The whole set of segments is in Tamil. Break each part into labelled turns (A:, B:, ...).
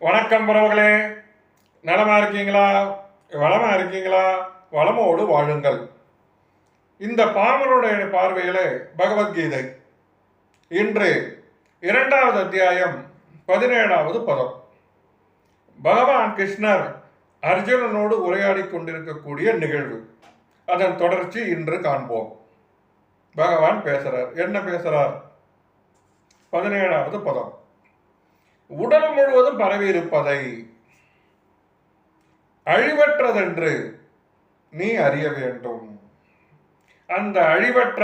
A: வணக்கம் உறவுகளே, நலமா இருக்கீங்களா? வளமா இருக்கீங்களா? வளமோடு வாழுங்கள். இந்த பாமருடைய பார்வையில பகவத்கீதை இன்று 2வது அத்தியாயம் 17வது பதம். பகவான் கிருஷ்ணர் அர்ஜுனனோடு உரையாடி கொண்டிருக்கக்கூடிய நிகழ்வு, அதன் தொடர்ச்சி இன்று காண்போம். பகவான் பேசுறார். என்ன பேசுறார்? 17வது பதம். உடல் முழுவதும் பரவி இருப்பதை அழிவற்றதென்று நீ அறிய வேண்டும். அந்த அழிவற்ற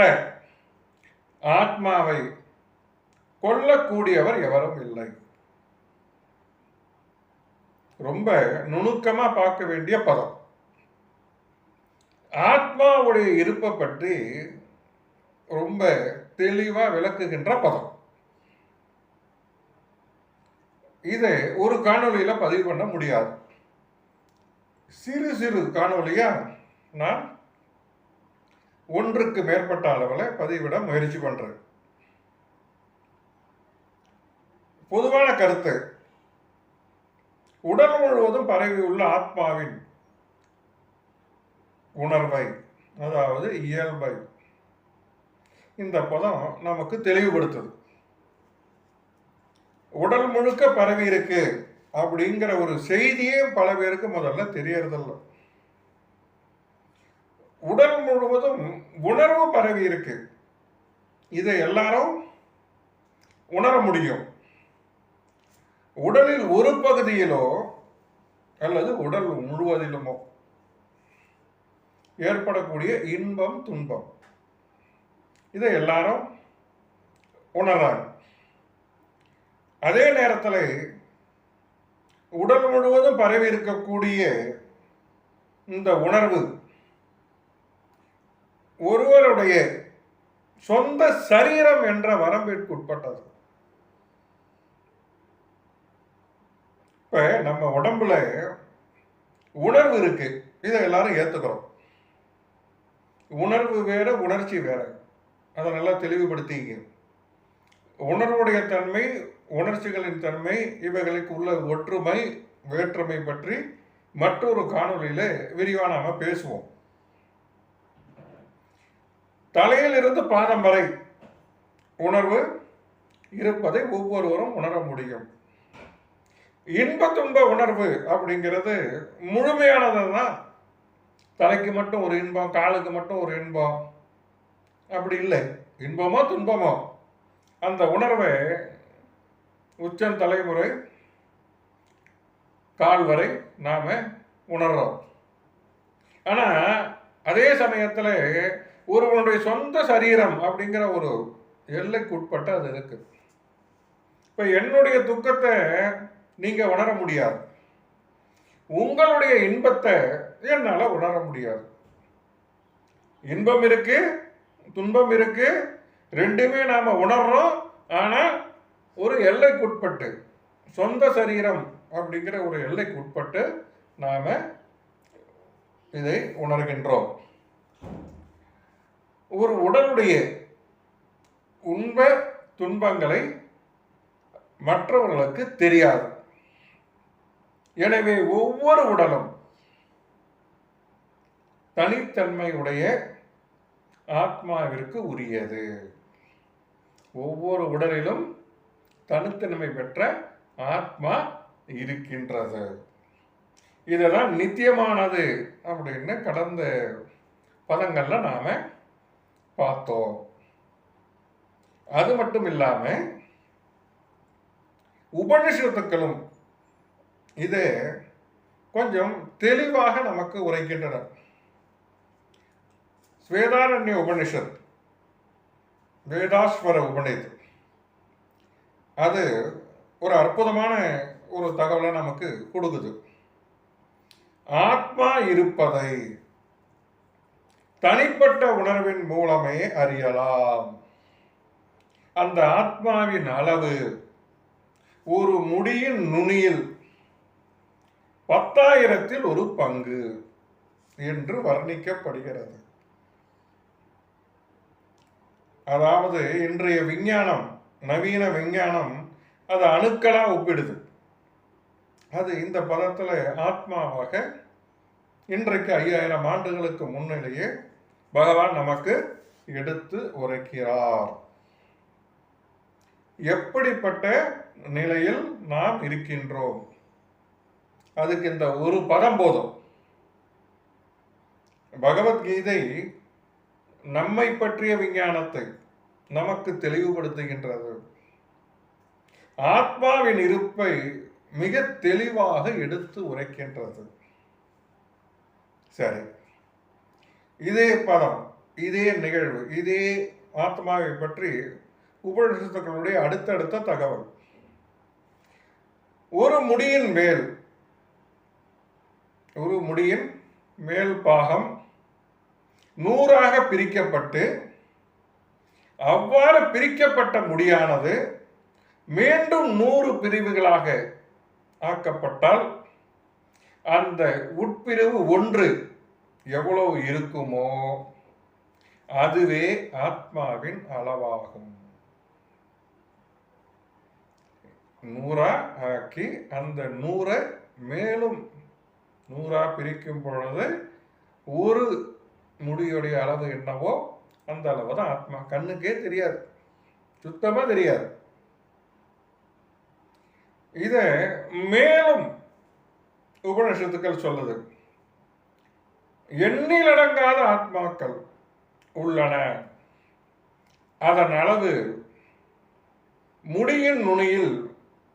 A: ஆத்மாவை கொல்லக்கூடியவர் எவரும் இல்லை. ரொம்ப நுணுக்கமா பார்க்க வேண்டிய பதம். ஆத்மாவுடைய இருப்பை பற்றி ரொம்ப தெளிவா விளக்குகின்ற பதம். இதை ஒரு காணொலியில பதிவு பண்ண முடியாது. சிறு சிறு காணொலியா நான் ஒன்றுக்கு மேற்பட்ட அளவில் பதிவிட முயற்சி பண்றேன். பொதுவான கருத்து, உடல் முழுவதும் பரவியுள்ள ஆத்மாவின் உணர்வை, அதாவது இயல்பை இந்த பதம் நமக்கு தெளிவுபடுத்துது. உடல் முழுக்க பரவி இருக்கு அப்படிங்கிற ஒரு செய்தியே பல பேருக்கு முதல்ல தெரியறதில்ல. உடல் முழுவதும் உணர்வு பரவி இருக்கு, இதை எல்லாரும் உணர முடியும். உடலில் ஒரு பகுதியிலோ அல்லது உடல் முழுவதிலுமோ ஏற்படக்கூடிய இன்பம் துன்பம், இதை எல்லாரும் உணர்றாங்க. அதே நேரத்தில் உடல் முழுவதும் பரவி இருக்கக்கூடிய இந்த உணர்வு ஒருவருடைய சொந்த சரீரம் என்ற வரம்பிற்கு உட்பட்டது. இப்ப நம்ம உடம்புல உணர்வு இருக்கு, இதை எல்லாரும் ஏத்துக்கிறோம். உணர்வு வேற, உணர்ச்சி வேற. அதை நல்லா தெளிவுபடுத்திங்க. உணர்வுடைய தன்மை, உணர்ச்சிகளின் தன்மை, இவைகளுக்கு உள்ள ஒற்றுமை வேற்றுமை பற்றி மற்றொரு காணொலியில விரிவா நாம பேசுவோம். தலையில் இருந்து பாதம் வரை உணர்வு இருப்பதை ஒவ்வொருவரும் உணர முடியும். இன்ப துன்ப உணர்வு அப்படிங்கிறது முழுமையானது தான். தலைக்கு மட்டும் ஒரு இன்பம், காலுக்கு மட்டும் ஒரு இன்பம் அப்படி இல்லை. இன்பமோ துன்பமோ அந்த உணர்வை உச்சம் தலைமுறை கால் வரை நாம உணர்றோம். ஆனா அதே சமயத்துல ஒருவனுடைய சொந்த சரீரம் அப்படிங்கிற ஒரு எல்லைக்கு உட்பட்டு அது இருக்கு. இப்ப என்னுடைய துக்கத்தை நீங்க உணர முடியாது, உங்களுடைய இன்பத்தை என்னால உணர முடியாது. இன்பம் இருக்கு, துன்பம் இருக்கு, ரெண்டுமே நாம உணர்றோம். ஆனா ஒரு எல்லைக்குட்பட்டு, சொந்த சரீரம் அப்படிங்கிற ஒரு எல்லைக்கு உட்பட்டு நாம இதை உணர்கின்றோம். ஒரு உடலுடைய உண்ப துன்பங்களை மற்றவர்களுக்கு தெரியாது. எனவே ஒவ்வொரு உடலும் தனித்தன்மையுடைய ஆத்மாவிற்கு உரியது. ஒவ்வொரு உடலிலும் தனித்தன்மை பெற்ற ஆத்மா இருக்கின்றது. இதுதான் நித்தியமானது அப்படின்னு கடந்த பதங்கள்ல நாம பார்த்தோம். அது மட்டும் இல்லாம உபனிஷத்துக்களும் இதை கொஞ்சம் தெளிவாக நமக்கு உரைக்கின்றன. ஸ்வேதாரண்ய உபனிஷத், வேதாஸ்வர உபநிஷத், அது ஒரு அற்புதமான ஒரு தகவலை நமக்கு கொடுக்குது. ஆத்மா இருப்பதை தனிப்பட்ட உணர்வின் மூலமே அறியலாம். அந்த ஆத்மாவின் அளவு ஒரு முடியின் நுனியில் 10,000 ஒரு பங்கு என்று வர்ணிக்கப்படுகிறது. அதாவது இன்றைய விஞ்ஞானம், நவீன விஞ்ஞானம் அது அணுக்களா ஒப்பிடுது. அது இந்த பதத்தில் ஆத்மாவாக இன்றைக்கு 5000 ஆண்டுகளுக்கு முன்னிலேயே பகவான் நமக்கு எடுத்து உரைக்கிறார். எப்படிப்பட்ட நிலையில் நாம் இருக்கின்றோம், அதுக்கு இந்த ஒரு பதம் போதும். பகவத்கீதை நம்மை பற்றிய விஞ்ஞானத்தை நமக்கு தெளிவுபடுத்துகின்றது. ஆத்மாவின் இருப்பை மிக தெளிவாக எடுத்து உரைக்கின்றது. சரி, இதே பதம், இதே நிகழ்வு, இதே ஆத்மாவை பற்றி உபனிஷத்துக்களுடைய அடுத்தடுத்த தகவல். ஒரு முடியின் மேல் பாகம் 100ஆக பிரிக்கப்பட்டு, அவ்வாறு பிரிக்கப்பட்ட முடியானது மீண்டும் 100 பிரிவுகளாக ஆக்கப்பட்டால் அந்த உட்பிரிவு 1 எவ்வளவு இருக்குமோ அதுவே ஆத்மாவின் அளவாகும். 100 ஆக்கி அந்த 100 மேலும் 100 பிரிக்கும் பொழுது ஒரு முடியுடைய அளவு என்னவோ அந்த அளவு தான் ஆத்மா. கண்ணுக்கே தெரியாது, சுத்தமா தெரியாது. இத மேலும் உபனிஷத்துக்கள் சொல்லுது. எண்ணிலடங்காத ஆத்மாக்கள் உள்ளன, அதன் அளவு முடியின் நுனியில்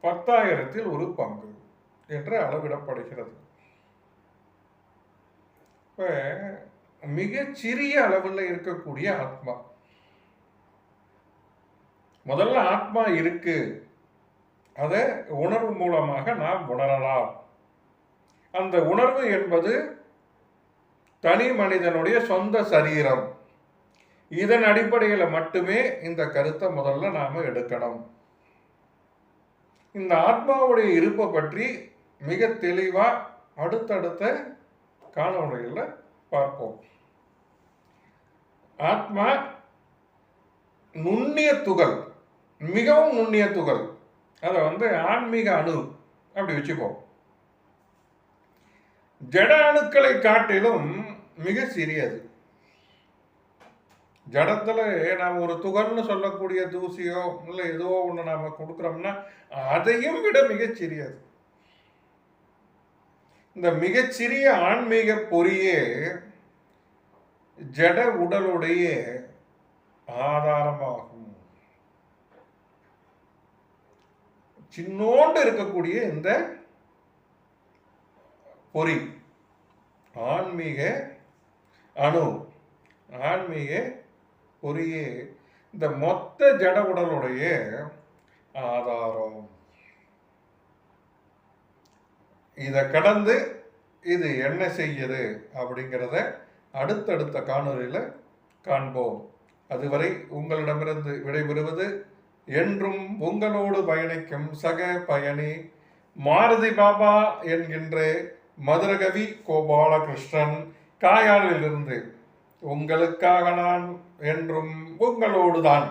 A: 10,000ல் ஒரு பங்கு என்று அளவிடப்படுகிறது. மிக சிறிய அளவில் இருக்கக்கூடிய ஆத்மா, முதல்ல ஆத்மா இருக்கு, அதை உணர்வு மூலமாக நாம் உணரலாம். அந்த உணர்வு என்பது தனி மனிதனுடைய சொந்த சரீரம். இதன் அடிப்படையில் மட்டுமே இந்த கருத்தை முதல்ல நாம எடுக்கணும். இந்த ஆத்மாவுடைய இருப்பை பற்றி மிக தெளிவா அடுத்தடுத்த காணொளிகளில் பார்ப்போம். ஆத்மா நுண்ணிய துகள், மிகவும் நுண்ணிய துகள். அதை ஆன்மீக அணு அப்படி வச்சுப்போம். ஜட அணுக்களை காட்டிலும் மிக சிறியது. ஜடத்துல நாம் ஒரு துகள்னு சொல்லக்கூடிய தூசியோ இல்லை ஏதோ ஒன்று நாம கொடுக்குறோம்னா அதையும் விட மிகச்சிறியது. இந்த மிகச்சிறிய ஆன்மீக பொறியே ஜட உடலுடைய ஆதாரமாகும். சின்னோண்டு இருக்கக்கூடிய இந்த பொறி ஆன்மீக அணு, ஆன்மீக பொறியே இந்த மொத்த ஜட உடலுடைய ஆதாரம். இதை கடந்து இது என்ன செய்யுது அப்படிங்கிறத அடுத்தடுத்த காணொலியில் காண்போம். அதுவரை உங்களிடமிருந்து விடைபெறுவது என்றும் உங்களோடு பயணிக்கும் சக பயணி மாருதி பாபா என்கின்ற மதுரகவி கோபாலகிருஷ்ணன், காயாலிலிருந்து. உங்களுக்காக நான் என்றும் உங்களோடு தான்.